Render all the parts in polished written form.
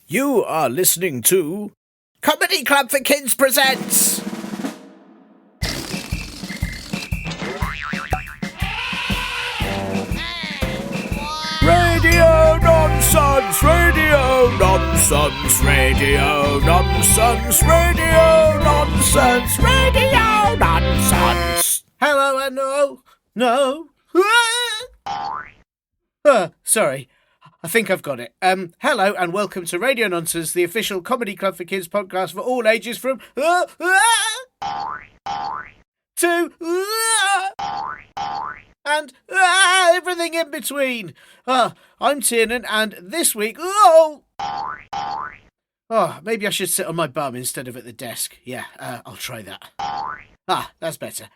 You are listening to Comedy Club for Kids presents Radio Nonsense, Radio Nonsense, Radio Nonsense, Radio Nonsense, Radio Nonsense. Hello and no. Sorry. I think I've got it. Hello and welcome to Radio Nonsense, the official Comedy Club for Kids podcast for all ages from to and everything in between. I'm Tiernan, and this week, maybe I should sit on my bum instead of at the desk. Yeah, I'll try that. That's better.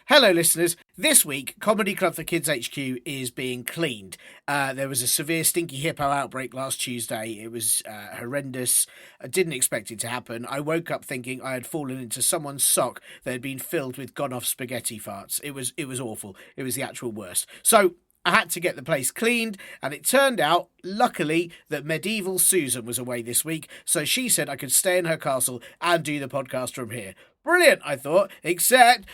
Hello, listeners. This week, Comedy Club for Kids HQ is being cleaned. There was a severe stinky hippo outbreak last Tuesday. It was horrendous. I didn't expect it to happen. I woke up thinking I had fallen into someone's sock that had been filled with gone-off spaghetti farts. It was awful. It was the actual worst. So I had to get the place cleaned, and it turned out, luckily, that medieval Susan was away this week, so she said I could stay in her castle and do the podcast from here. Brilliant, I thought, except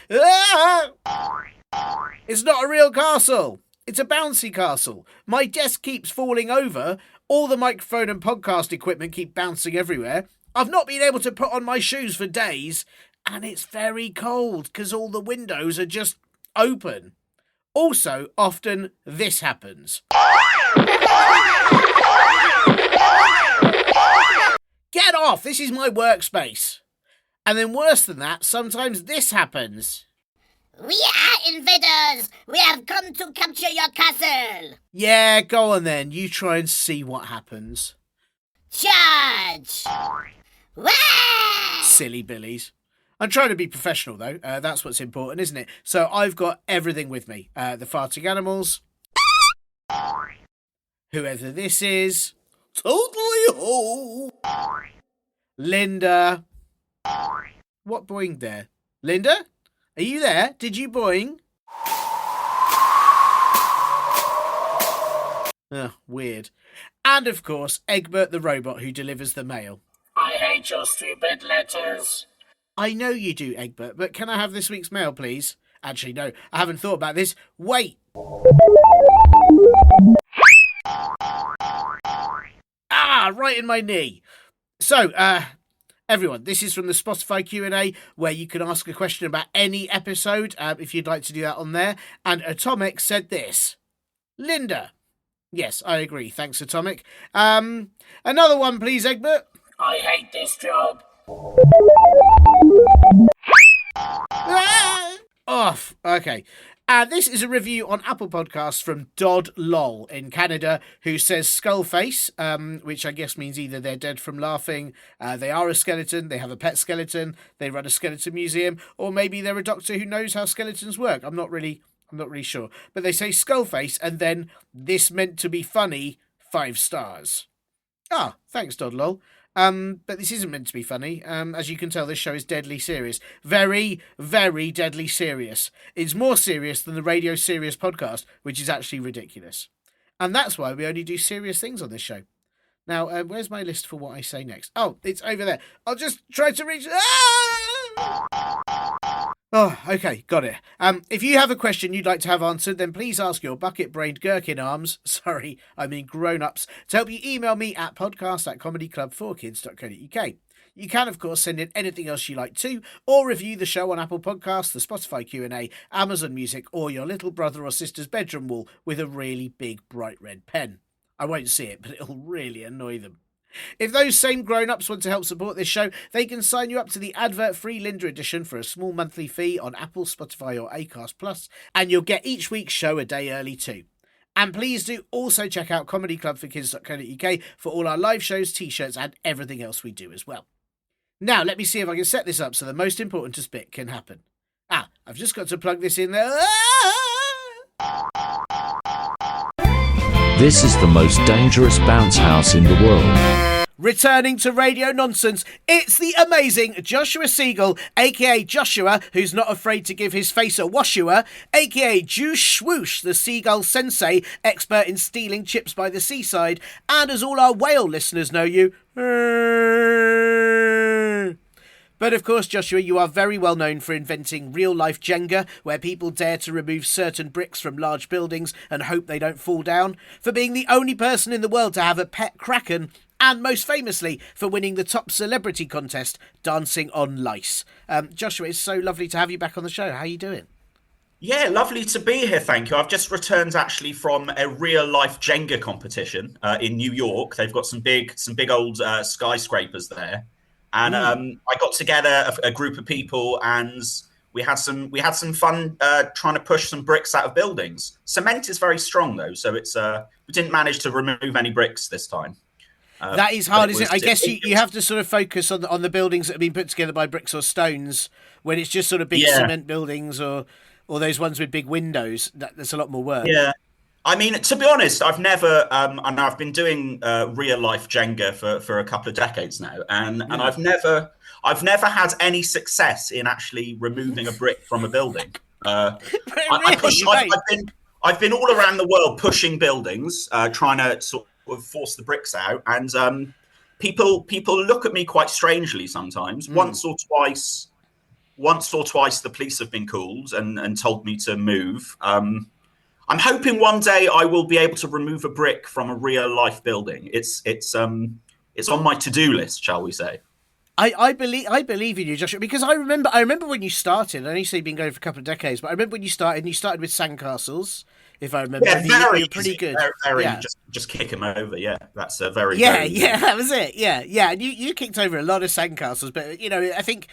it's not a real castle. It's a bouncy castle. My desk keeps falling over. All the microphone and podcast equipment keep bouncing everywhere. I've not been able to put on my shoes for days, and it's very cold because all the windows are just open. Also, often this happens. Get off! This is my workspace. And then worse than that, sometimes this happens. We are invaders! We have come to capture your castle! Yeah, go on then. You try and see what happens. Charge! Wah! Silly billies. I'm trying to be professional, though. That's what's important, isn't it? So I've got everything with me. The farting animals. Whoever this is. Totally ho! Linda. What boinged there? Linda? Are you there? Did you boing? Weird. And, of course, Egbert the robot who delivers the mail. I hate your stupid letters. I know you do, Egbert, but can I have this week's mail, please? Actually, no, I haven't thought about this. Wait. Right in my knee. So, everyone, this is from the Spotify Q&A, where you can ask a question about any episode, if you'd like to do that on there. And Atomic said this. Linda. Yes, I agree. Thanks, Atomic. Another one, please, Egbert. I hate this job. Off. Okay. This is a review on Apple Podcasts from Dodd Lol in Canada, who says skullface, which I guess means either they're dead from laughing, they are a skeleton, they have a pet skeleton, they run a skeleton museum, or maybe they're a doctor who knows how skeletons work. I'm not really sure. But they say skullface, and then this meant to be funny, 5 stars. Thanks, Dodd Lol. But this isn't meant to be funny. As you can tell, this show is deadly serious. Very, very deadly serious. It's more serious than the Radio Serious podcast, which is actually ridiculous. And that's why we only do serious things on this show. Now, where's my list for what I say next? Oh, it's over there. I'll just try to reach... Oh, okay, got it. If you have a question you'd like to have answered, then please ask your bucket-brained gherkin arms, grown-ups, to help you email me at podcast@comedyclub4kids.co.uk. You can, of course, send in anything else you like too, or review the show on Apple Podcasts, the Spotify Q&A, Amazon Music, or your little brother or sister's bedroom wall with a really big bright red pen. I won't see it, but it'll really annoy them. If those same grown-ups want to help support this show, they can sign you up to the advert-free Linda edition for a small monthly fee on Apple, Spotify or Acast Plus, and you'll get each week's show a day early too. And please do also check out comedyclubforkids.co.uk for all our live shows, t-shirts and everything else we do as well. Now, let me see if I can set this up so the most important bit can happen. I've just got to plug this in there. This is the most dangerous bounce house in the world. Returning to radio nonsense, it's the amazing Joshua Seigal, aka Joshua, who's not afraid to give his face a washua, aka Juice Swoosh, the seagull sensei, expert in stealing chips by the seaside, and as all our whale listeners know you, but of course, Joshua, you are very well known for inventing real-life jenga, where people dare to remove certain bricks from large buildings and hope they don't fall down, for being the only person in the world to have a pet kraken, and most famously for winning the top celebrity contest, Dancing on Lice. Joshua, it's so lovely to have you back on the show. How are you doing? Yeah, lovely to be here, thank you. I've just returned actually from a real-life Jenga competition in New York. They've got some big old skyscrapers there. And I got together a group of people, and we had some fun trying to push some bricks out of buildings. Cement is very strong though, so it's we didn't manage to remove any bricks this time. That is hard, isn't it? I guess you have to sort of focus on the buildings that have been put together by bricks or stones. When it's just sort of big cement buildings or those ones with big windows, that's a lot more work. Yeah. I mean, to be honest, I've never, and I've been doing real life Jenga for a couple of decades now, and I've never had any success in actually removing a brick from a building. I've been all around the world pushing buildings, trying to sort of force the bricks out, and people look at me quite strangely sometimes. Once or twice, the police have been called and told me to move. I'm hoping one day I will be able to remove a brick from a real life building. It's on my to-do list, shall we say? I believe in you, Joshua, because I remember when you started. I know you say you've been going for a couple of decades, but I remember when you started with sandcastles. If I remember, you're pretty good. Very just kick them over. Yeah, that's a very that was it. Yeah. And you kicked over a lot of sandcastles, but I think.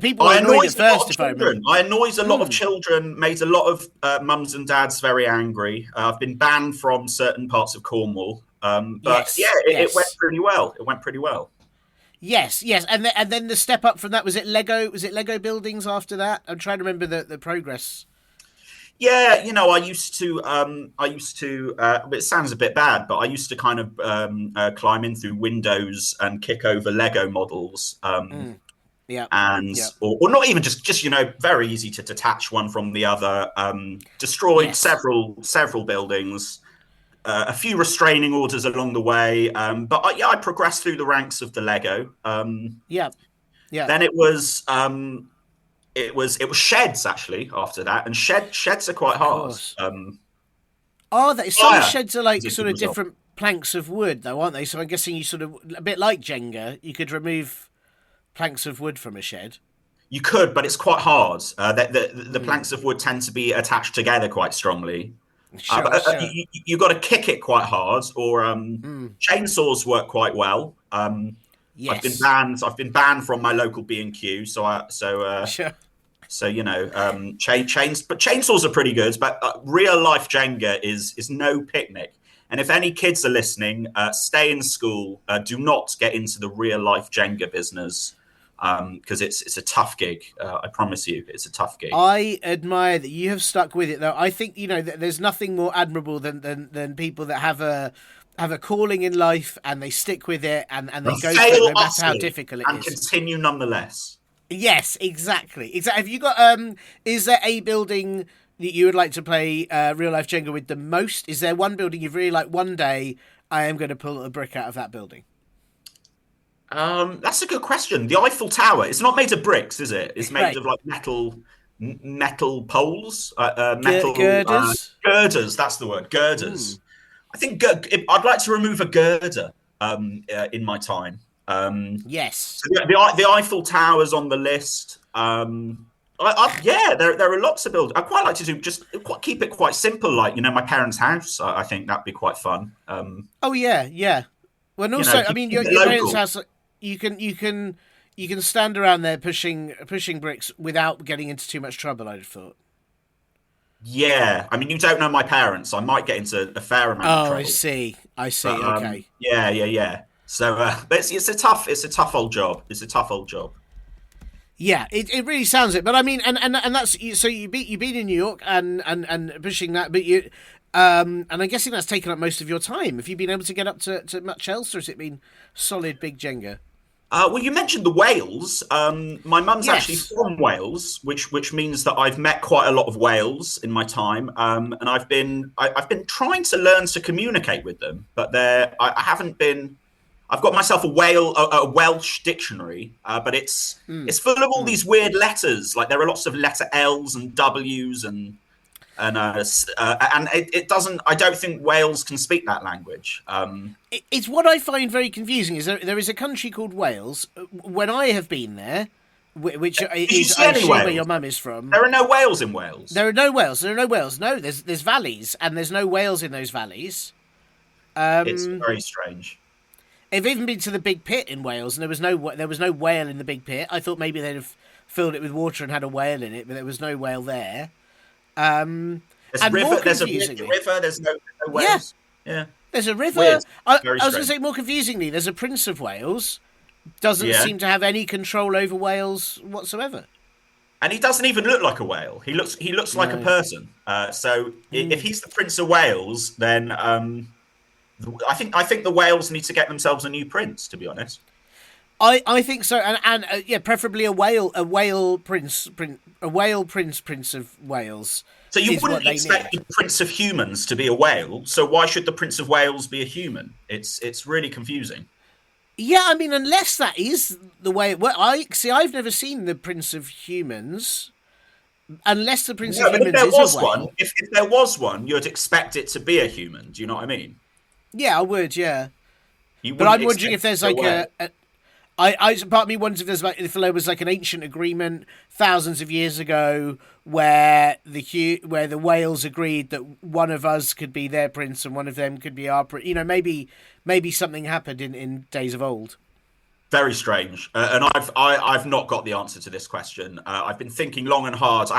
People I annoyed annoyed at first, if I remember. I annoyed a lot of children, made a lot of mums and dads very angry. I've been banned from certain parts of Cornwall. It went pretty well. It went pretty well. Yes. And then the step up from that, was it Lego buildings after that? I'm trying to remember the progress. Yeah, I used to, it sounds a bit bad, but I used to kind of climb in through windows and kick over Lego models. Yeah, or not even just very easy to detach one from the other. Destroyed several buildings, a few restraining orders along the way. But I progressed through the ranks of the Lego. Then it was sheds actually after that, and sheds are quite hard. Are they? Some sheds are like sort of different planks of wood, though, aren't they? So I'm guessing you sort of a bit like Jenga. You could remove planks of wood from a shed. You could, but it's quite hard. The planks of wood tend to be attached together quite strongly. Sure. You've got to kick it quite hard, or chainsaws work quite well. Yes. I've been banned from my local B&Q, chains, but chainsaws are pretty good. But real life Jenga is no picnic. And if any kids are listening, stay in school. Do not get into the real life Jenga business. Because it's a tough gig. I promise you, it's a tough gig. I admire that you have stuck with it, though. I think there's nothing more admirable than people that have a calling in life and they stick with it and they go for it no matter how difficult it is. And continue nonetheless. Yes, exactly. Have you got? Is there a building that you would like to play real life Jenga with the most? Is there one building you've really like? One day, I am going to pull a brick out of that building. That's a good question. The Eiffel Tower. It's not made of bricks, is it? It's made of like metal poles, girders. Girders. That's the word. Girders. I think I'd like to remove a girder in my time. Yes. So the Eiffel Tower's on the list. There are lots of buildings. I quite like to keep it quite simple, like my parents' house. I think that'd be quite fun. Oh yeah. Well, and also, I mean, your parents' house. You can stand around there pushing bricks without getting into too much trouble, I'd have thought. Yeah, I mean, you don't know my parents. I might get into a fair amount of trouble. I see. But, okay. Yeah. So, but it's a tough old job. It's a tough old job. Yeah, it really sounds it. But I mean, and that's so you've been in New York and pushing that, but And I'm guessing that's taken up most of your time. Have you been able to get up to much else, or has it been solid big Jenga? Well, you mentioned the Wales. My mum's Yes. actually from Wales, which means that I've met quite a lot of whales in my time, and I've been trying to learn to communicate with them, but I haven't been. I've got myself a Welsh dictionary, but it's full of all these weird letters. Like there are lots of letter L's and W's and it doesn't. I don't think Wales can speak that language. It's what I find very confusing. Is there is a country called Wales. When I have been there, which is I assume where your mum is from. There are no whales in Wales. There are no whales. There are no whales. No, there's valleys, and there's no whales in those valleys. It's very strange. I've even been to the Big Pit in Wales, and there was no whale in the Big Pit. I thought maybe they'd have filled it with water and had a whale in it, but there was no whale there. There's a river. There's a river. There's no whales. Yeah. There's a river. Weird. I was going to say more confusingly, there's a Prince of Wales. Doesn't seem to have any control over whales whatsoever. And he doesn't even look like a whale. He looks like a person. So if he's the Prince of Wales, then I think the whales need to get themselves a new prince. To be honest, I think so, and preferably a whale prince of Wales. So you wouldn't expect the Prince of Humans to be a whale. So why should the Prince of Wales be a human? It's really confusing. Yeah, I mean, unless that is the way. Well, I've never seen the Prince of Humans. Unless the Prince of Humans is a whale. If there was one, you'd expect it to be a human. Do you know what I mean? Yeah, I would. Yeah, but I'm wondering if there's like part of me wonders if there was like an ancient agreement thousands of years ago where the whales agreed that one of us could be their prince and one of them could be our prince. You know, maybe something happened in days of old. Very strange, and I've not got the answer to this question. I've been thinking long and hard.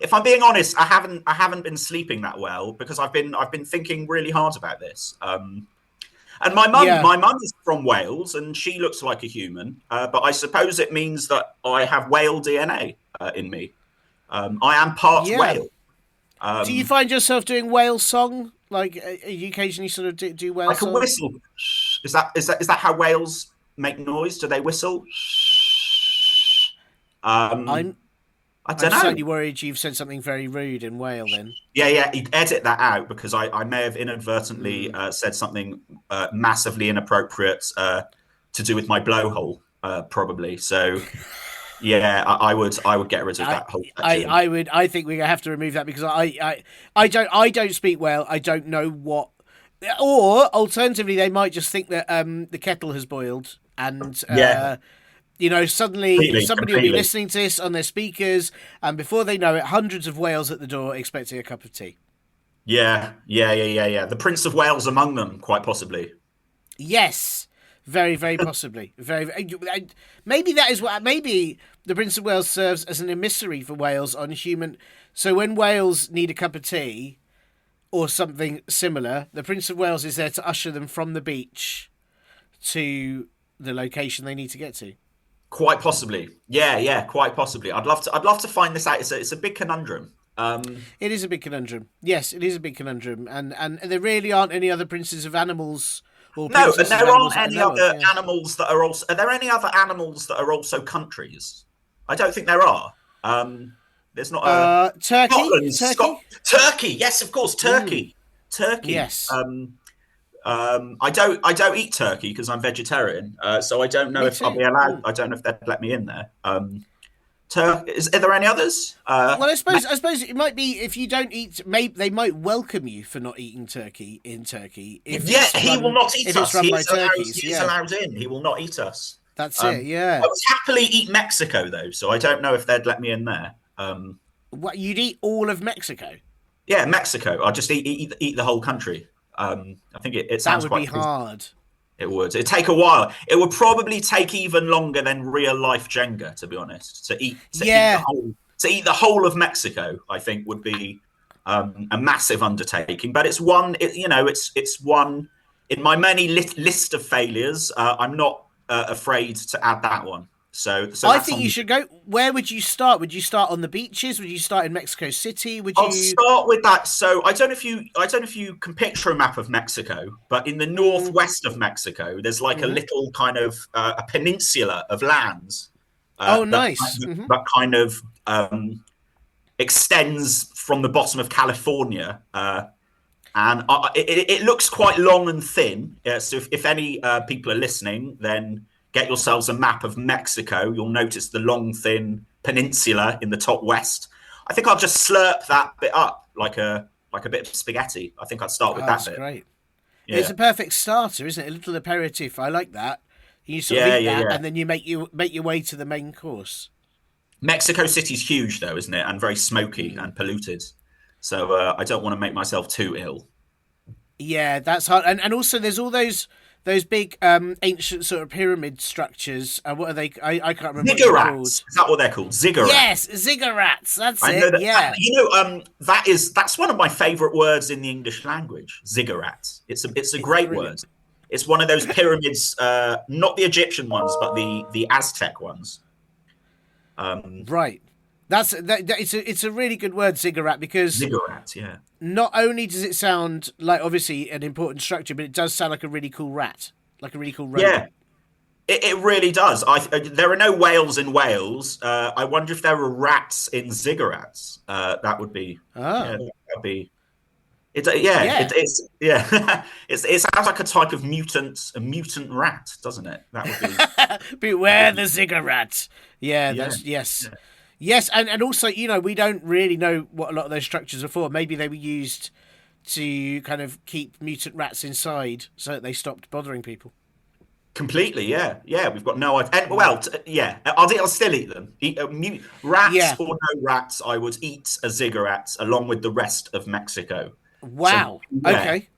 If I'm being honest, I haven't been sleeping that well because I've been thinking really hard about this. And my mum is from Wales, and she looks like a human. But I suppose it means that I have whale DNA in me. I am part whale. Do you find yourself doing whale song? Like, you occasionally sort of do whale song? Like a whistle. Is that how whales make noise? Do they whistle? I'm I don't know. I'm certainly worried you've said something very rude in whale then. Yeah, edit that out because I may have inadvertently said something massively inappropriate to do with my blowhole, probably. So, yeah, I would get rid of that whole section. I think we're gonna have to remove that because I don't speak whale. I don't know what. Or alternatively, they might just think that the kettle has boiled and suddenly somebody will be listening to this on their speakers, and before they know it, hundreds of whales at the door expecting a cup of tea. Yeah. The Prince of Wales among them, quite possibly. Yes, very, very possibly. Maybe that is what. Maybe the Prince of Wales serves as an emissary for whales on human. So when whales need a cup of tea or something similar, the Prince of Wales is there to usher them from the beach to the location they need to get to. Quite possibly, yeah, quite possibly. I'd love to find this out. It's a big conundrum. It is a big conundrum. Yes, it is a big conundrum, and there really aren't any other princes of animals. No, and there aren't any other animals that are also. Are there any other animals that are also countries? I don't think there are. There's not. Turkey. Turkey. Yes, of course, Turkey. Turkey. Yes. I don't eat turkey because I'm vegetarian, so I don't know if I'll be allowed. I don't know if they'd let me in there. Are there any others? Well, I suppose it might be if you don't eat. Maybe they might welcome you for not eating turkey in Turkey. He will not eat us. He's allowed in. He will not eat us. That's it. Yeah. I would happily eat Mexico though, so I don't know if they'd let me in there. What, you'd eat all of Mexico? Yeah, Mexico. I'll just eat the whole country. I think it sounds quite. That would be hard. It would. It'd take a while. It would probably take even longer than real life Jenga, to be honest. To eat the whole of Mexico, I think, would be a massive undertaking. But it's one. It's one in my many list of failures. I'm not afraid to add that one. So I that's think on. you should go. Where would you start? Would you start on the beaches? Would you start in Mexico City? Would you? I'll start with that. So I don't know if you can picture a map of Mexico, but in the northwest of Mexico, there's like a little kind of a peninsula of lands Oh, that nice. that kind of extends from the bottom of California. And it looks quite long and thin. So if any people are listening, then get yourselves a map of Mexico. You'll notice the long, thin peninsula in the top west. I think I'll just slurp that bit up like a bit of spaghetti. I think I'd start with that That's bit. great. Yeah. It's a perfect starter, isn't it? A little aperitif. I like that. You sort of eat that, and then you make your way to the main course. Mexico City's huge, though, isn't it? And very smoky and polluted. So I don't want to make myself too ill. Yeah, that's hard. And also, there's all those big ancient sort of pyramid structures. What are they? I can't remember what they're called. Ziggurats. Is that what they're called? Ziggurats. Yes, ziggurats. That's I it. know that, yeah. That's one of my favourite words in the English language. Ziggurats. It's a great brilliant. word. It's one of those pyramids, not the Egyptian ones, but the Aztec ones. Right. It's a really good word, ziggurat, because Ziggurat, yeah. not only does it sound like obviously an important structure, but it does sound like a really cool rat, like a really cool rodent. Yeah, it really does. There are no whales in Wales. I wonder if there are rats in ziggurats. That would be. Yeah, that'd be. It sounds like a type of mutant rat, doesn't it? That would be. Beware the ziggurat. Yeah, that's yes. Yeah. Yes, and also, we don't really know what a lot of those structures are for. Maybe they were used to kind of keep mutant rats inside so that they stopped bothering people. Completely, yeah. We've got no idea. I'll still eat them. Rats or no rats, I would eat a ziggurat along with the rest of Mexico. Wow. So, okay.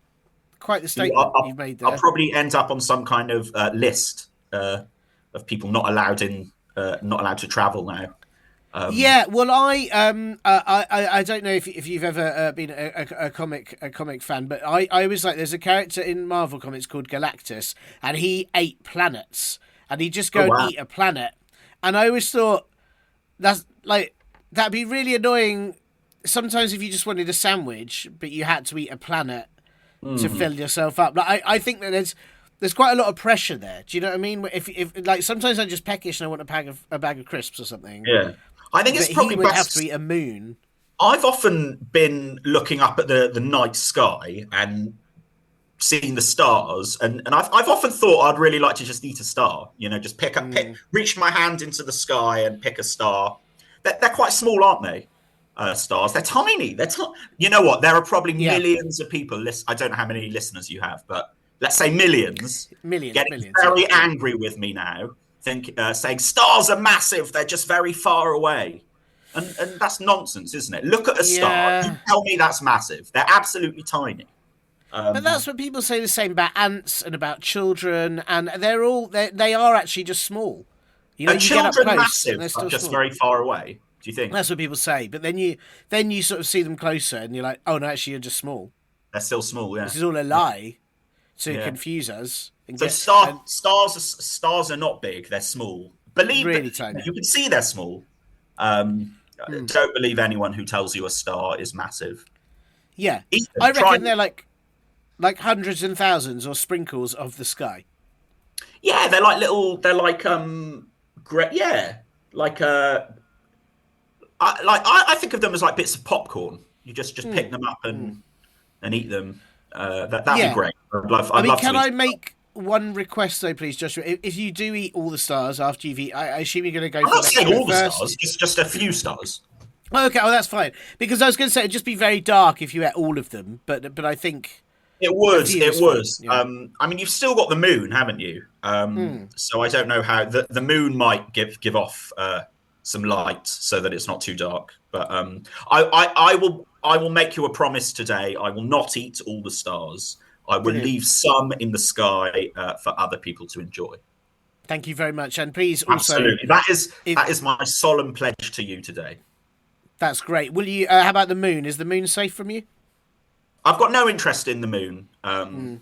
Quite the statement you've made there. I'll probably end up on some kind of list of people not allowed to travel now. Well, I don't know if you've ever been a comic fan, but I always like, there's a character in Marvel comics called Galactus, and he ate planets, and he'd just go and eat a planet, and I always thought that'd be really annoying. Sometimes if you just wanted a sandwich, but you had to eat a planet to fill yourself up. Like I think that there's quite a lot of pressure there. Do you know what I mean? If like sometimes I'm just peckish and I want a bag of crisps or something. Yeah. I think it's probably he would best. have to eat a moon. I've often been looking up at the night sky and seeing the stars, and I've often thought I'd really like to just eat a star. Just reach my hand into the sky and pick a star. They're quite small, aren't they? Stars. They're tiny. You know what? There are probably millions of people. I don't know how many listeners you have, but let's say millions. Getting very angry with me now. Saying stars are massive, they're just very far away, and that's nonsense, isn't it? Look at a star. You tell me that's massive. They're absolutely tiny. But that's what people say the same about ants and about children, and they are actually just small. Are children massive, but just very far away? Do you think? That's what people say, but then you sort of see them closer, and you're like, oh no, actually you're just small. They're still small. Yeah. This is all a lie to confuse us. So stars are not big; they're small. Really tiny. You can see they're small. Don't believe anyone who tells you a star is massive. Yeah, I reckon they're like hundreds and thousands or sprinkles of the sky. Yeah, they're like little. They're like great. Yeah, I think of them as like bits of popcorn. You just pick them up and eat them. That'd be great. Can I make one request though, please, Joshua? If you do eat all the stars after you've eaten, I assume you're going to go. I'm not saying all the stars, just a few stars. Okay, that's fine. Because I was going to say it'd just be very dark if you ate all of them, but I think it was. Yeah. I mean, you've still got the moon, haven't you? So I don't know how the moon might give off some light so that it's not too dark. But I will make you a promise today. I will not eat all the stars. I will leave some in the sky for other people to enjoy. Thank you very much, and please also. Absolutely, that is my solemn pledge to you today. That's great. Will you? How about the moon? Is the moon safe from you? I've got no interest in the moon. Do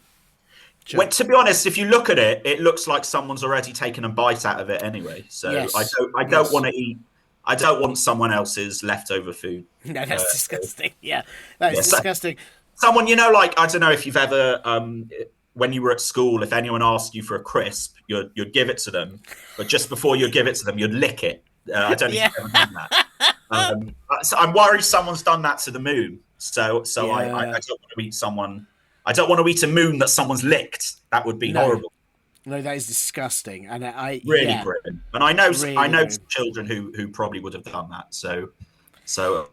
Sure. to be honest, if you look at it, it looks like someone's already taken a bite out of it anyway. So Yes. I don't want to eat. I don't want someone else's leftover food. No, that's disgusting. Yeah, that is so- disgusting. Someone, like, I don't know if you've ever, when you were at school, if anyone asked you for a crisp, you'd give it to them, but just before you give it to them, you'd lick it. I don't know if you've ever done that. So I'm worried someone's done that to the moon. So I don't want to eat someone. I don't want to eat a moon that someone's licked. That would be horrible. No, that is disgusting, and Really grim. And I know Really some children who probably would have done that. So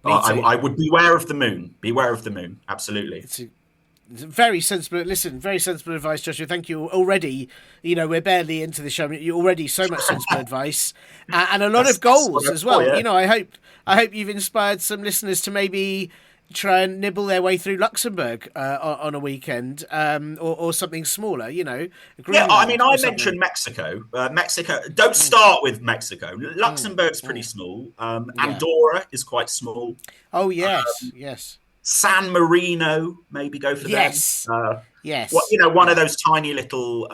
I would beware of the moon. Beware of the moon. Absolutely. It's very sensible. Listen, very sensible advice, Joshua. Thank you already. We're barely into the show. You're already so much sensible advice, and a lot of goals as well. Yeah. I hope you've inspired some listeners to maybe try and nibble their way through Luxembourg on a weekend, or something smaller. I mentioned Mexico. Mexico. Don't start with Mexico. Luxembourg's pretty small. Andorra is quite small. Oh yes. San Marino, maybe go for them. Yes. Yes. One of those tiny little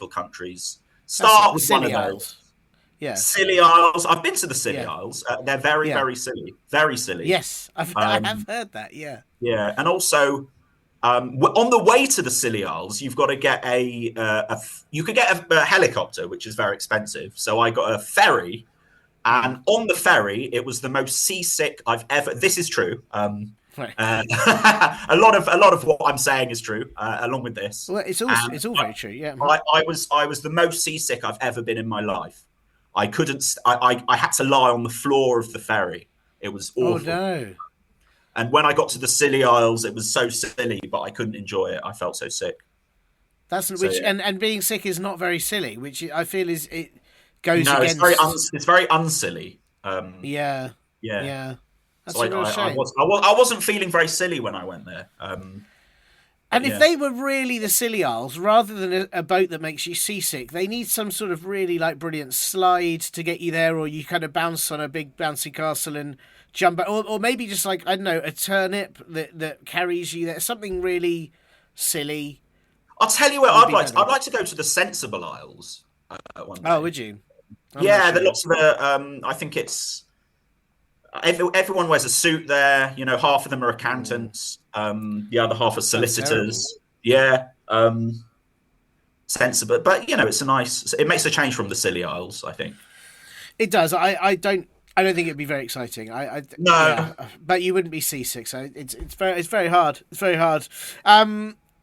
countries. Start with one of those. Yeah. Scilly Isles. I've been to the Scilly Isles. They're very, very silly. Very silly. Yes, I have heard that. Yeah. Yeah, and also on the way to the Scilly Isles, you've got to get you could get a helicopter, which is very expensive. So I got a ferry, and on the ferry, it was the most seasick I've ever. This is true. Right. A lot of what I'm saying is true, along with this. Well, it's all very true. Yeah. I was the most seasick I've ever been in my life. I couldn't. I had to lie on the floor of the ferry. It was awful. Oh no! And when I got to the Scilly Isles, it was so silly, but I couldn't enjoy it. I felt so sick. And being sick is not very silly, which I feel it goes no, against. It's very unsilly. Yeah. That's a real shame. I wasn't feeling very silly when I went there. And if they were really the Scilly Isles, rather than a boat that makes you seasick, they need some sort of really brilliant slide to get you there, or you kind of bounce on a big bouncy castle and jump, or maybe just I don't know, a turnip that carries you there, something really silly. I'll tell you what I'd like to go to the Sensible Isles one day. Oh, would you? There lots of I think it's. Everyone wears a suit there. Half of them are accountants. The other half are solicitors. Yeah, sensible. But it's a nice. It makes a change from the Scilly Isles, I think. It does. I don't think it'd be very exciting. No. Yeah, but you wouldn't be seasick. So it's very hard. It's very hard.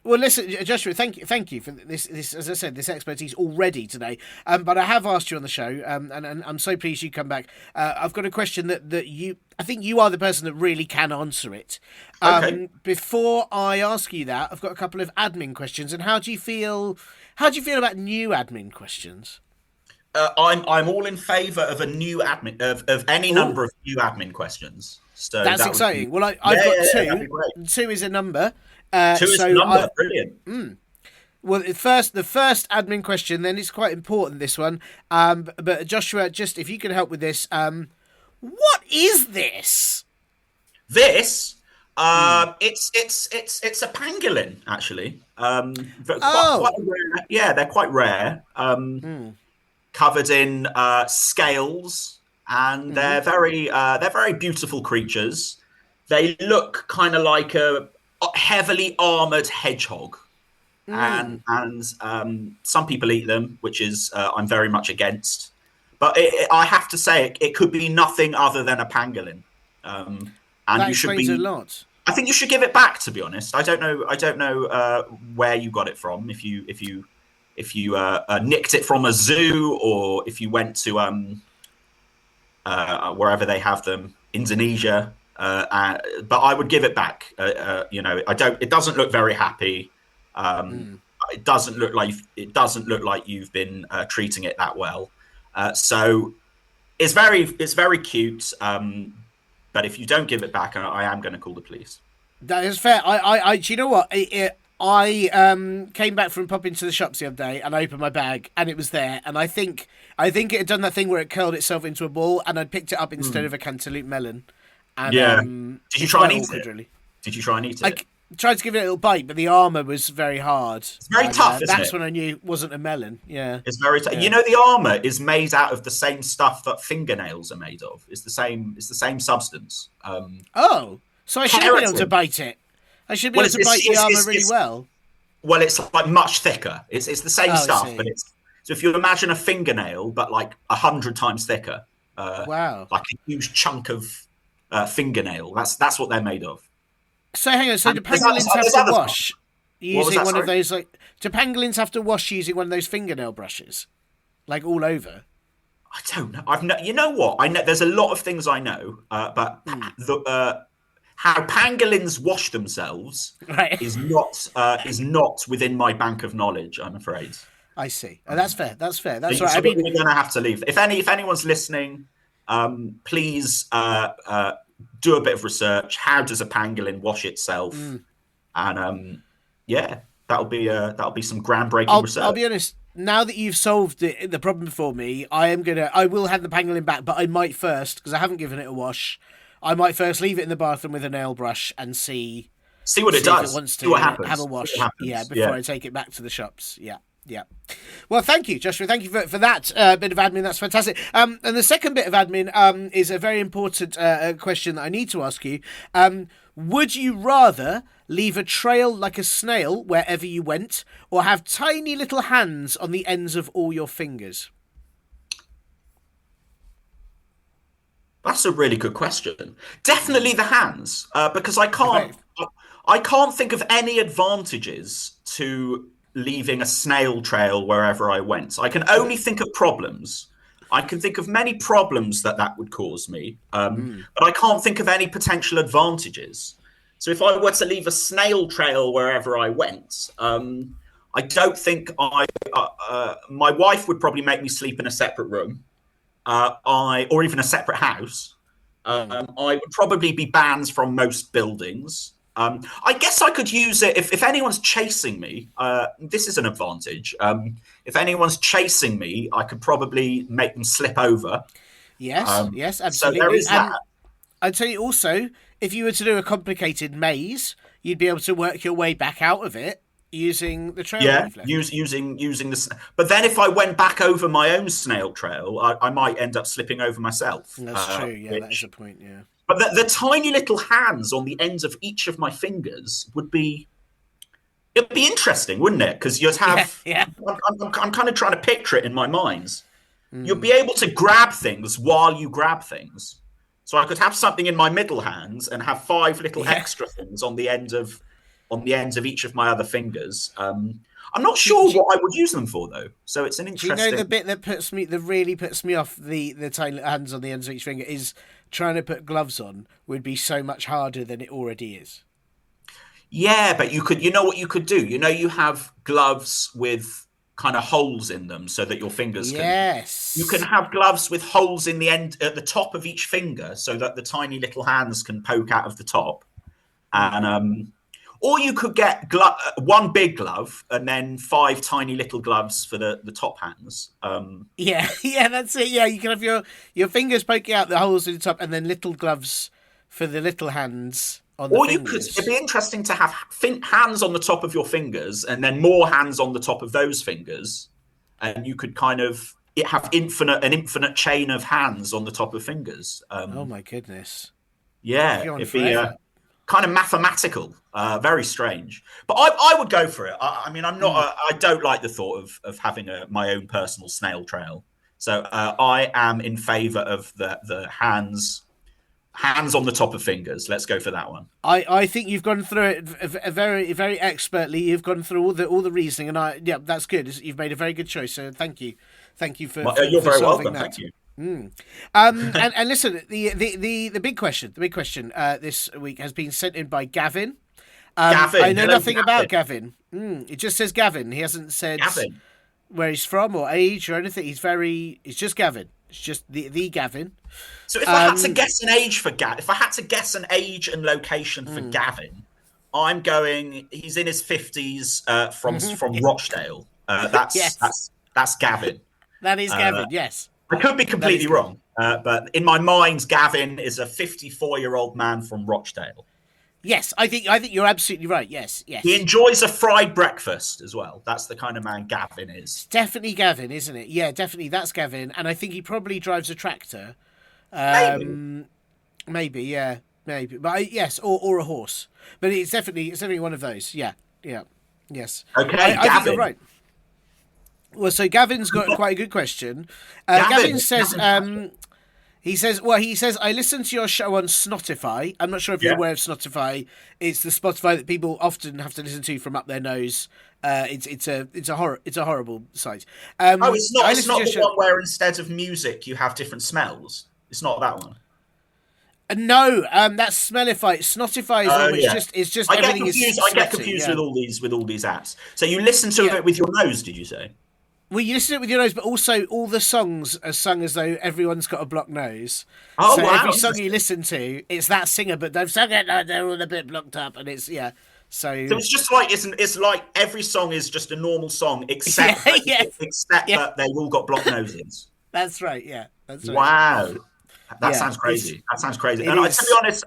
Well, listen, Joshua, thank you for this. As I said, this expertise already today. But I have asked you on the show, and I'm so pleased you come back. I've got a question that I think you are the person that really can answer it. Okay. Before I ask you that, I've got a couple of admin questions. And how do you feel about new admin questions? I'm all in favour of a new admin of any number of new admin questions. So that's exciting. Well, I've got two. 2 is a number. 2 is a number. Brilliant. Well, the first admin question, then it's quite important, this one. But Joshua, just if you could help with this, what is this? This, it's a pangolin, actually. Quite rare. They're quite rare. Covered in scales, and they're very beautiful creatures. They look kind of like a heavily armored hedgehog, and some people eat them, which is I'm very much against. But I have to say, it could be nothing other than a pangolin, and that you should explains a lot. I think you should give it back. To be honest, I don't know where you got it from. If you nicked it from a zoo, or if you went to wherever they have them, Indonesia. But I would give it back. It doesn't look very happy. It doesn't look like you've been treating it that well. So it's very cute. But if you don't give it back, I am going to call the police. That is fair. Do you know what? I came back from popping to the shops the other day, and I opened my bag, and it was there. And I think it had done that thing where it curled itself into a ball, and I picked it up instead of a cantaloupe melon. And, Did you try and eat it? Really. Did you try and eat it? tried to give it a little bite, but the armour was very hard. It's very tough, isn't that's it? when I knew it wasn't a melon. Yeah. It's very tough. Yeah. You know, the armour is made out of the same stuff that fingernails are made of. It's the same substance. Oh, so I should have been able to Keratin. bite it. I should be Well, able to bite the armour really well. Well, it's like much thicker. It's the same Oh, I stuff, see. but it's so if you imagine a fingernail, but like 100 times thicker, Wow. like a huge chunk of fingernail. That's what they're made of. So hang on. So do And there's pangolins have there's to other- wash What was using that, one of sorry? those like? Do pangolins have to wash using one of those fingernail brushes, like all over? I don't know. You know what? I know there's a lot of things I know, but how pangolins wash themselves Right. is not within my bank of knowledge. I'm afraid. I see. Oh, that's fair. That's fair. That's So right. I mean, we're going to have to leave. If anyone's listening, please do a bit of research. How does a pangolin wash itself? And yeah, that'll be some groundbreaking research. I'll be honest. Now that you've solved the problem for me, I will hand the pangolin back, but I might first, because I haven't given it a wash. I might first leave it in the bathroom with a nail brush and see what it does. If it wants See to what happens. have a wash. See what happens. Yeah, before I take it back to the shops. Yeah. Yeah. Well, thank you, Joshua. Thank you for that bit of admin. That's fantastic. And the second bit of admin is a very important question that I need to ask you. Would you rather leave a trail like a snail wherever you went, or have tiny little hands on the ends of all your fingers? That's a really good question. Definitely the hands, because I can't think of any advantages to leaving a snail trail wherever I went. I can only think of problems. I can think of many problems that would cause me, but I can't think of any potential advantages. So if I were to leave a snail trail wherever I went, I don't think my wife would probably make me sleep in a separate room, or even a separate house. I would probably be banned from most buildings. I guess I could use it if anyone's chasing me. This is an advantage. If anyone's chasing me, I could probably make them slip over. Yes, yes, absolutely. So there is that. I'd tell you also, if you were to do a complicated maze, you'd be able to work your way back out of it using the trail. Yeah, using the. But then if I went back over my own snail trail, I might end up slipping over myself. That's true. Yeah, that is a point. Yeah. But the tiny little hands on the ends of each of my fingers it'd be interesting, wouldn't it? Because you'd have, yeah. I'm kind of trying to picture it in my mind. You'd be able to grab things while you grab things. So I could have something in my middle hands and have 5 little extra things on the ends of each of my other fingers. I'm not sure what I would use them for though. So it's an interesting. Do you know the bit that really puts me off the tiny hands on the ends of each finger is trying to put gloves on would be so much harder than it already is. Yeah, but you know what you could do? You know, you have gloves with kind of holes in them so that your fingers you can have gloves with holes in the end at the top of each finger so that the tiny little hands can poke out of the top. And or you could get one big glove and then 5 tiny little gloves for the top hands. Yeah, that's it. Yeah, you can have your fingers poking out the holes in the top and then little gloves for the little hands on the fingers. It'd be interesting to have hands on the top of your fingers and then more hands on the top of those fingers. And you could kind of have an infinite chain of hands on the top of fingers. Oh my goodness. Yeah, it'd be kind of mathematical, very strange. But I would go for it. I mean, I'm not. I don't like the thought of having my own personal snail trail. So I am in favour of the hands on the top of fingers. Let's go for that one. I think you've gone through it very very expertly. You've gone through all the reasoning, and that's good. You've made a very good choice. So thank you for you're very solving welcome. that. Thank you. And listen, the big question this week has been sent in by Gavin. Gavin, I know hello, nothing about Gavin. It just says Gavin. He hasn't said where he's from or age or anything. It's just Gavin. It's just the Gavin. So if I had to guess an age for Gavin, if I had to guess an age and location for Gavin, I'm going. He's in his 50s from Rochdale. That's Gavin. That is Gavin. Yes. I could be completely wrong, but in my mind, Gavin is a 54-year-old man from Rochdale. Yes, I think you're absolutely right. Yes. He enjoys a fried breakfast as well. That's the kind of man Gavin is. It's definitely Gavin, isn't it? Yeah, definitely that's Gavin, and I think he probably drives a tractor. Maybe, yeah, maybe, but yes, or a horse. But it's definitely one of those. Yeah, yes. Okay, I think you're right. Well, so Gavin's got quite a good question. Gavin says, he says, I listen to your show on Snotify. I'm not sure if you're aware of Snotify. It's the Spotify that people often have to listen to from up their nose. It's a horrible site. It's not the one where instead of music you have different smells. It's not that one. No, that's Smellify. Snotify is one which is just everything is snotty. I get confused with all these apps. So you listen to it with your nose, did you say? Well, you listen to it with your nose, but also all the songs are sung as though everyone's got a blocked nose. Oh, so wow. Every song you listen to, it's that singer, but they've sung it, they're all a bit blocked up, and it's, So it's just like, it's like every song is just a normal song, except that they've all got blocked noses. That's right, yeah. That's right. Wow. That sounds crazy. And to be honest,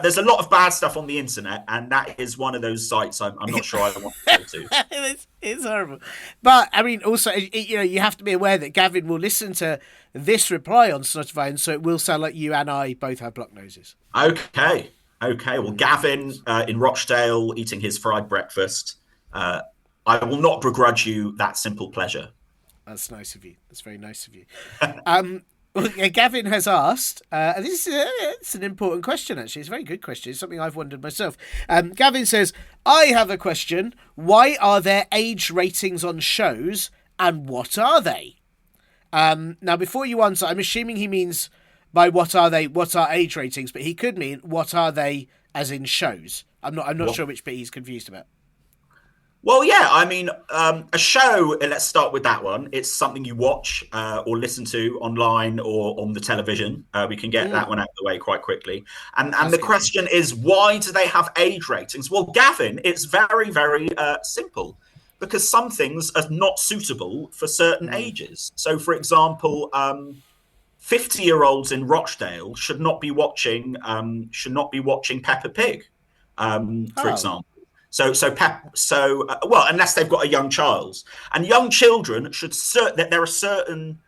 there's a lot of bad stuff on the internet, and that is one of those sites I'm not sure I want to go to. It's horrible. But, I mean, also, you have to be aware that Gavin will listen to this reply on Spotify, and so it will sound like you and I both have blocked noses. Okay. Well, Gavin in Rochdale eating his fried breakfast. I will not begrudge you that simple pleasure. That's nice of you. That's very nice of you. Gavin has asked, and it's an important question, actually. It's a very good question. It's something I've wondered myself. Gavin says, I have a question. Why are there age ratings on shows, and what are they? Now, before you answer, I'm assuming he means by what are age ratings, but he could mean what are they as in shows. I'm not sure which bit he's confused about. Well, yeah, I mean, a show, let's start with that one. It's something you watch or listen to online or on the television. We can get that one out of the way quite quickly. And the question is, why do they have age ratings? Well, Gavin, it's very, very simple. Because some things are not suitable for certain ages. So, for example, 50-year-olds in Rochdale should not be watching Peppa Pig, for example. So unless they've got a young child, and young children that there are certain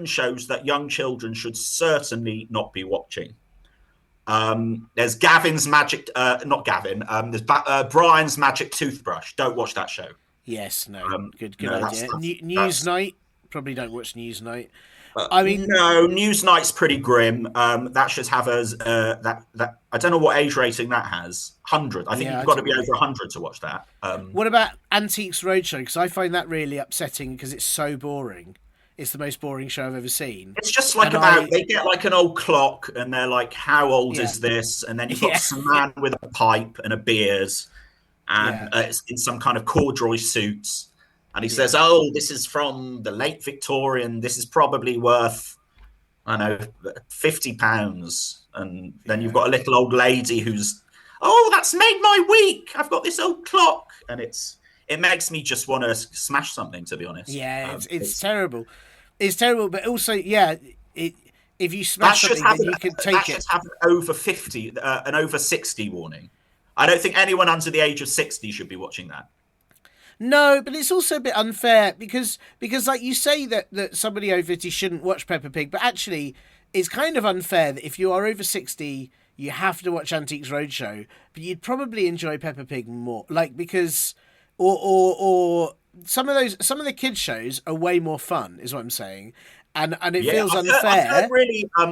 shows that young children should certainly not be watching. There's Gavin's Magic, not Gavin. There's Brian's Magic Toothbrush. Don't watch that show. Yes, no, good idea. Newsnight, probably don't watch Newsnight. No, Newsnight's pretty grim. That should have that. I don't know what age rating that has. 100. I think you've got to be over 100 to watch that. What about Antiques Roadshow? Because I find that really upsetting because it's so boring. It's the most boring show I've ever seen. It's just like they get like an old clock and they're like, how old is this? And then you've got some man with a pipe and a beard and it's in some kind of corduroy suits. And he says, oh, this is from the late Victorian. This is probably worth, I don't know, £50. And then you've got a little old lady who's, oh, that's made my week. I've got this old clock. And it makes me just want to smash something, to be honest. Yeah, it's terrible. It's terrible. But also, if you smash something, then you can take it. That should have an over 50, an over 60 warning. I don't think anyone under the age of 60 should be watching that. No, but it's also a bit unfair because like you say that somebody over 50 shouldn't watch Peppa Pig, but actually it's kind of unfair that if you are over 60, you have to watch Antiques Roadshow, but you'd probably enjoy Peppa Pig more, like because or some of the kids shows are way more fun, is what I'm saying, and it feels unfair. I've heard really, I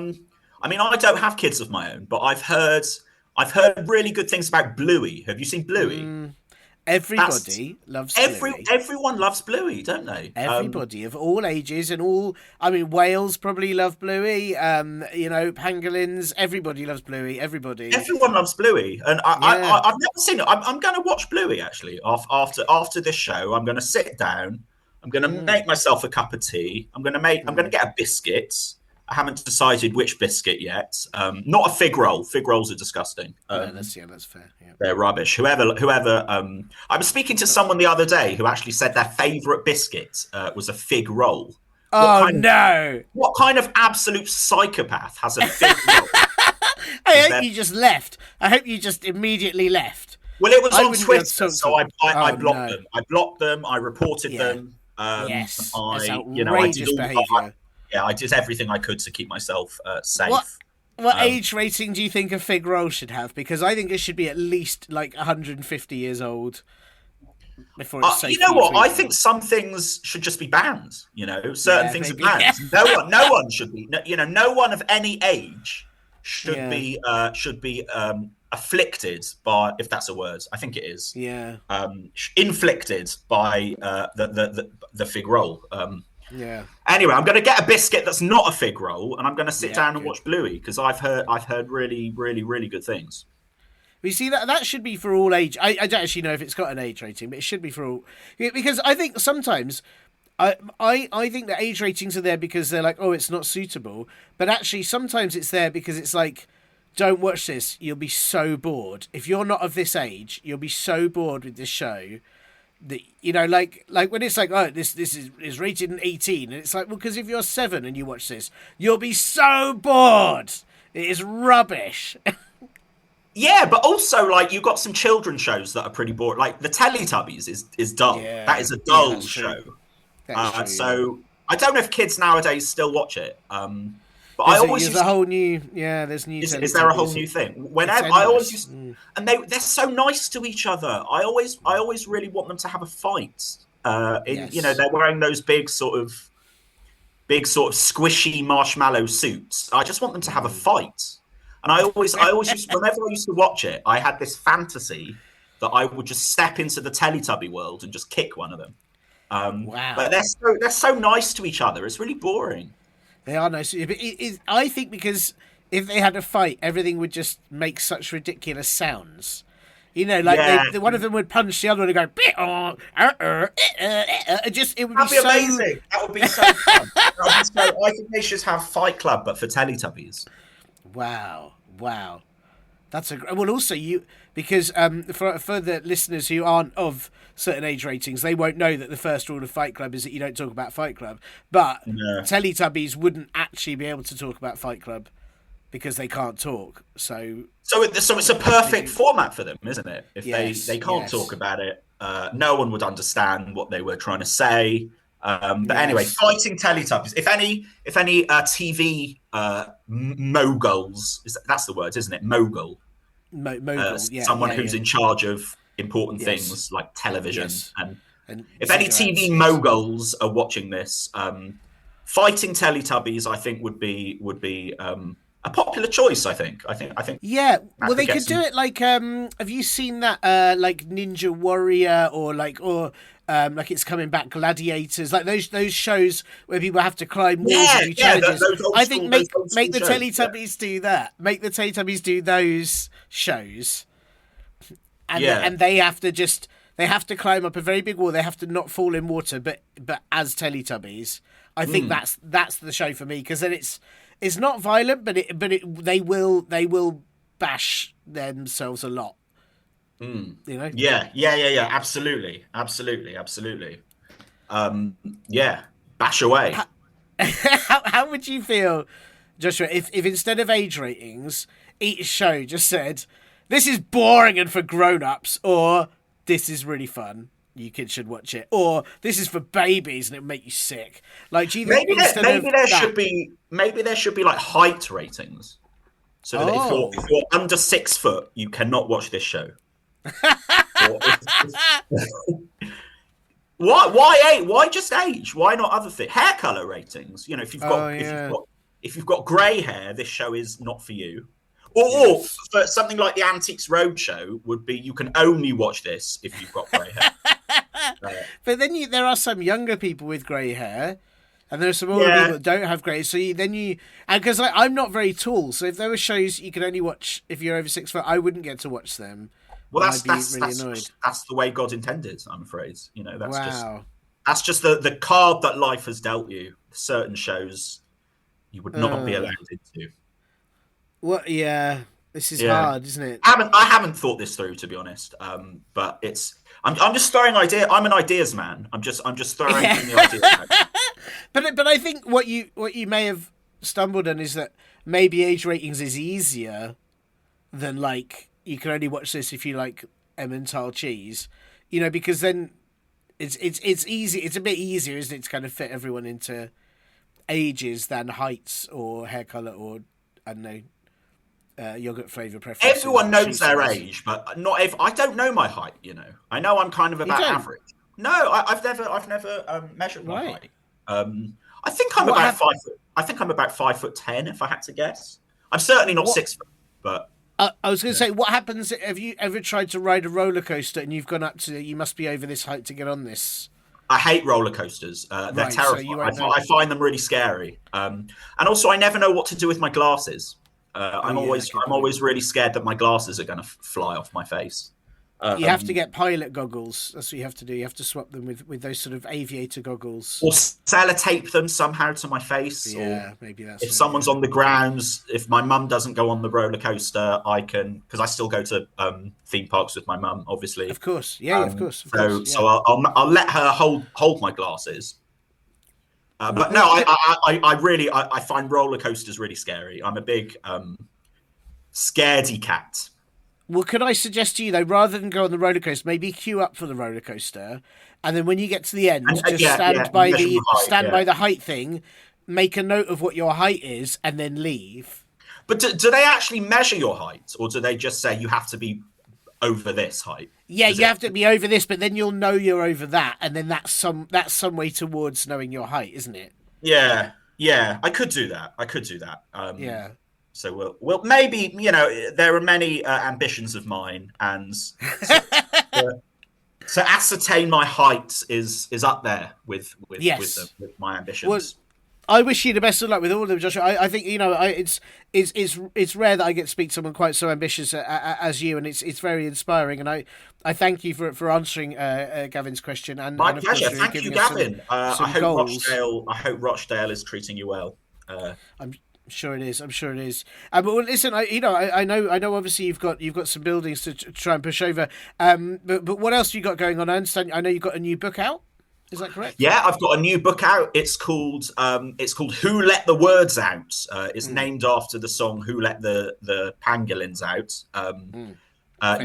mean, I don't have kids of my own, but I've heard really good things about Bluey. Have you seen Bluey? Everybody loves Bluey. Everyone loves Bluey, don't they? Everybody of all ages and all. I mean, Wales probably love Bluey. Pangolins. Everybody loves Bluey. Everyone loves Bluey, and I've never seen it. I'm going to watch Bluey actually. After this show, I'm going to sit down. I'm going to make myself a cup of tea. I'm going to get a biscuit. I haven't decided which biscuit yet. Not a fig roll. Fig rolls are disgusting. That's fair. Yeah. They're rubbish. Whoever. I was speaking to someone the other day who actually said their favourite biscuit was a fig roll. No! What kind of absolute psychopath has a fig roll? I hope you just left. I hope you just immediately left. Well, it was on wouldn't be able to Twitter, talk so to I them. blocked No. them. I blocked them. I reported Yeah. them. Yes, that's I outrageous did behaviour. I did everything I could to keep myself safe. What age rating do you think a fig roll should have? Because I think it should be at least like 150 years old before it's safe. You know what? I think some things should just be banned. Certain things maybe. are banned. No one should be. No one of any age should be afflicted by, if that's a word, I think it is. Yeah. Inflicted by the fig roll. Yeah. Anyway, I'm going to get a biscuit that's not a fig roll, and I'm going to sit down and good. watch Bluey because I've heard really, really, really good things. We see that should be for all age. I don't actually know if it's got an age rating, but it should be for all. Because I think sometimes I think that age ratings are there because they're like, oh, it's not suitable. But actually, sometimes it's there because it's like, don't watch this. You'll be so bored. If you're not of this age, you'll be so bored with this show that, like when it's like, oh, this is rated an 18. And it's like, well, because if you're 7 and you watch this, you'll be so bored. It is rubbish. Yeah, but also, like, you've got some children's shows that are pretty boring. Like, the Teletubbies is dull. Yeah. That is a dull that's show. True, so, I don't know if kids nowadays still watch it. But I always there's a whole new, there's new. Is there a whole new thing? Whenever I always used, and they're so nice to each other. I always really want them to have a fight. They're wearing those big sort of squishy marshmallow suits. I just want them to have a fight. And I always used, whenever I used to watch it, I had this fantasy that I would just step into the Teletubby world and just kick one of them. Wow! But they're so nice to each other. It's really boring. They are nice, but I think because if they had a fight, everything would just make such ridiculous sounds. One of them would punch the other one and go, it would That'd be amazing. That would be so fun. I think they should have Fight Club, but for Teletubbies. Wow. That's also because for the listeners who aren't of certain age ratings, they won't know that the first rule of Fight Club is that you don't talk about Fight Club. But Teletubbies wouldn't actually be able to talk about Fight Club because they can't talk. So it's a perfect format for them, isn't it? If they can't talk about it, no one would understand what they were trying to say. But anyway, fighting Teletubbies. If any TV moguls, that's the word, isn't it? Mogul. Someone who's in charge of important things like television. And if any TV moguls are watching this, fighting Teletubbies, I think would be a popular choice. I think. Yeah. Well, they could do it like. Have you seen that? Like Ninja Warrior or like it's coming back, Gladiators, like those shows where people have to climb walls and do challenges. I think make the Teletubbies do that. Make the Teletubbies do those shows, and they have to climb up a very big wall. They have to not fall in water, but as Teletubbies, I think that's the show for me because then it's not violent, but they will bash themselves a lot. Yeah, absolutely. Bash away. How would you feel, Joshua, if instead of age ratings, each show just said, this is boring and for grown-ups, or this is really fun, you kids should watch it, or this is for babies and it'll make you sick? Like, do you think maybe there should be like height ratings, so that if you're under 6 foot, you cannot watch this show. Why just age? Why not other things? Hair color ratings. If you've got grey hair, this show is not for you. Or for something like the Antiques Roadshow would be, you can only watch this if you've got grey hair. But then there are some younger people with grey hair, and there are some older people that don't have grey. So because I'm not very tall, so if there were shows you could only watch if you're over 6 foot, I wouldn't get to watch them. Well, that's the way God intended. I'm afraid. That's just the card that life has dealt you. Certain shows you would not be allowed into. What? Yeah, this is hard, isn't it? I haven't thought this through, to be honest. But I'm just throwing idea. I'm an ideas man. I'm just throwing in the ideas. But I think what you may have stumbled on is that maybe age ratings is easier than like you can only watch this if you like Emmental cheese, because then it's easy. It's a bit easier, isn't it, to kind of fit everyone into ages than heights or hair color or I don't know. Yogurt flavour preference. Everyone knows their age, but not if I don't know my height. I know I'm kind of about average. No, I've never measured my height. I think I'm about 5 foot. I think I'm about 5'10" if I had to guess. I'm certainly not 6 foot, but I was going to say, what happens? Have you ever tried to ride a roller coaster and you've gone up to? You must be over this height to get on this. I hate roller coasters. They're terrifying. So I find them really scary. And also, I never know what to do with my glasses. I'm always really scared that my glasses are going to fly off my face. You have to get pilot goggles. That's what you have to do. You have to swap them with those sort of aviator goggles. Or sellotape them somehow to my face. Yeah, maybe that's. If someone's on the grounds, if my mum doesn't go on the roller coaster, I can, because I still go to theme parks with my mum, obviously. Of course, yeah, of course. So I'll let her hold my glasses. But no, I find roller coasters really scary. I'm a big scaredy cat. Well, could I suggest to you, though, rather than go on the roller coaster, maybe queue up for the roller coaster, and then when you get to the end, just stand by the height thing, make a note of what your height is, and then leave. But do they actually measure your height, or do they just say you have to be over this height? Yeah, you have to be over this, but then you'll know you're over that, and then that's some way towards knowing your height, isn't it? Yeah, I could do that. Yeah. So well, maybe there are many ambitions of mine, and to ascertain my height is up there with my ambitions. Well, I wish you the best of luck with all of them, Joshua. I think it's rare that I get to speak to someone quite so ambitious as you, and it's very inspiring. And I thank you for answering Gavin's question. And my and pleasure. Thank you, Gavin. I hope Rochdale is treating you well. I'm sure it is. But listen, I know. Obviously, you've got some buildings to try and push over. But what else you got going on? I understand. I know you've got a new book out. Is that correct? Yeah, I've got a new book out. It's called "Who Let the Words Out." It's named after the song "Who Let the Pangolins Out."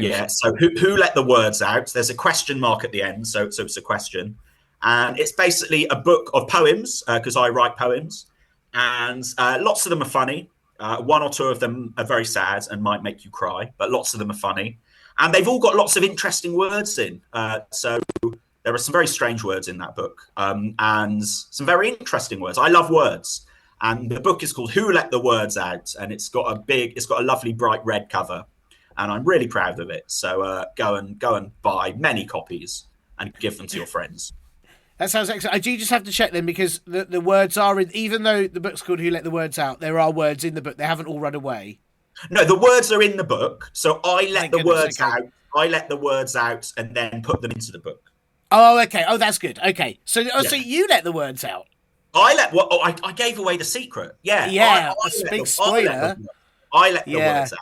Yeah. So who let the words out? There's a question mark at the end, so it's a question, and it's basically a book of poems because I write poems, and lots of them are funny. One or two of them are very sad and might make you cry, but lots of them are funny, and they've all got lots of interesting words in. So there are some very strange words in that book, and some very interesting words. I love words, and the book is called "Who Let the Words Out," and it's got a lovely bright red cover, and I'm really proud of it. So go and buy many copies and give them to your friends. That sounds excellent. I do just have to check them because the words are in, even though the book's called "Who Let the Words Out," there are words in the book. They haven't all run away. No, the words are in the book. So I let the words out. I let the words out and then put them into the book. Oh, okay. Oh, that's good. Okay. So you let the words out. I gave away the secret. Yeah. Yeah. A big spoiler. I let the words out.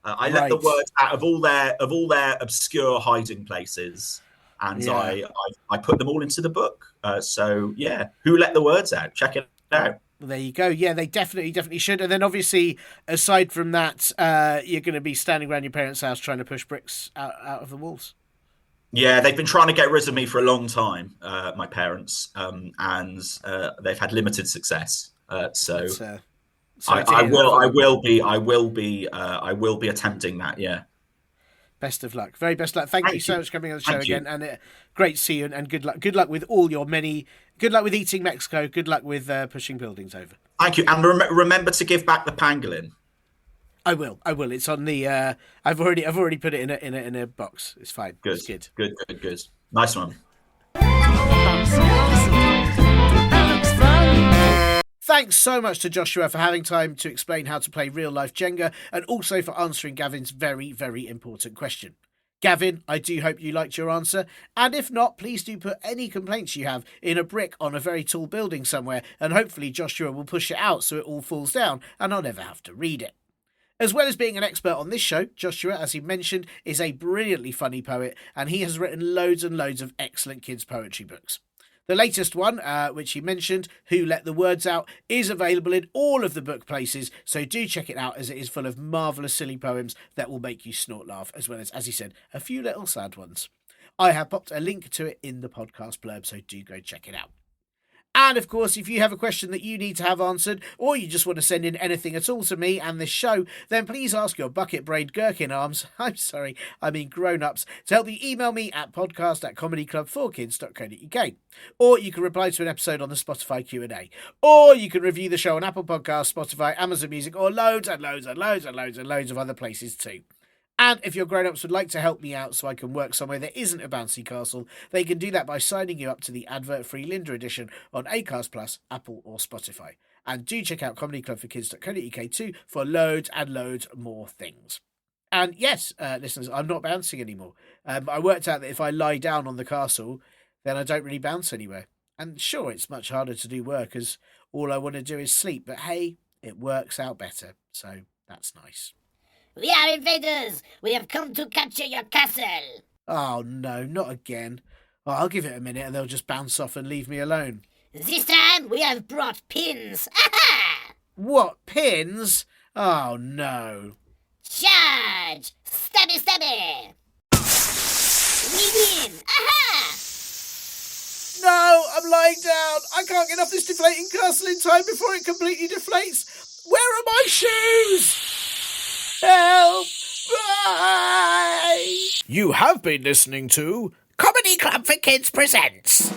I let the words out of all their obscure hiding places, and I put them all into the book. So yeah, Who Let the Words Out? Check it out. Well, there you go. Yeah, they definitely should. And then obviously, aside from that, you're going to be standing around your parents' house trying to push bricks out of the walls. Yeah, they've been trying to get rid of me for a long time, my parents, and they've had limited success. So I will be attempting that. Yeah. Best of luck. Very best of luck. Thank you so much for coming on the show again, and great to see you. And good luck. Good luck with all your many. Good luck with eating Mexico. Good luck with pushing buildings over. Thank you, and remember to give back the pangolin. I will. It's on the. I've already put it in a box. It's fine. Good. It's good. Good. Nice one. Thanks so much to Joshua for having time to explain how to play real life Jenga, and also for answering Gavin's very, very important question. Gavin, I do hope you liked your answer, and if not, please do put any complaints you have in a brick on a very tall building somewhere, and hopefully Joshua will push it out so it all falls down and I'll never have to read it. As well as being an expert on this show, Joshua, as he mentioned, is a brilliantly funny poet, and he has written loads and loads of excellent kids' poetry books. The latest one, which he mentioned, Who Let the Words Out, is available in all of the book places, so do check it out, as it is full of marvellous silly poems that will make you snort laugh, as well as he said, a few little sad ones. I have popped a link to it in the podcast blurb, so do go check it out. And of course, if you have a question that you need to have answered, or you just want to send in anything at all to me and this show, then please ask your bucket-brained gherkin arms, grown-ups, to help you email me at podcast@comedyclubforkids.co.uk. Or you can reply to an episode on the Spotify Q&A. Or you can review the show on Apple Podcasts, Spotify, Amazon Music, or loads of other places too. And if your grown-ups would like to help me out so I can work somewhere that isn't a bouncy castle, they can do that by signing you up to the advert-free Linda edition on Acast Plus, Apple or Spotify. And do check out comedyclubforkids.co.uk too for loads and loads more things. And yes, listeners, I'm not bouncing anymore. I worked out that if I lie down on the castle, then I don't really bounce anywhere. And sure, it's much harder to do work as all I want to do is sleep, but hey, it works out better, so that's nice. We are invaders! We have come to capture your castle! Oh no, not again. Oh, I'll give it a minute and they'll just bounce off and leave me alone. This time we have brought pins! Aha! What, pins? Oh no. Charge! Stabby stabby! We win! Aha! No, I'm lying down. I can't get off this deflating castle in time before it completely deflates. Where are my shoes? Help! Bye! You have been listening to Comedy Club for Kids presents.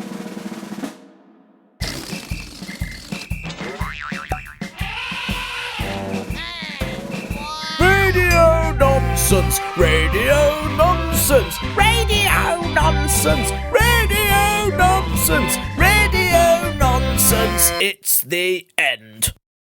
Radio Nonsense! Radio Nonsense! Radio Nonsense! Radio Nonsense! Radio Nonsense! It's the end.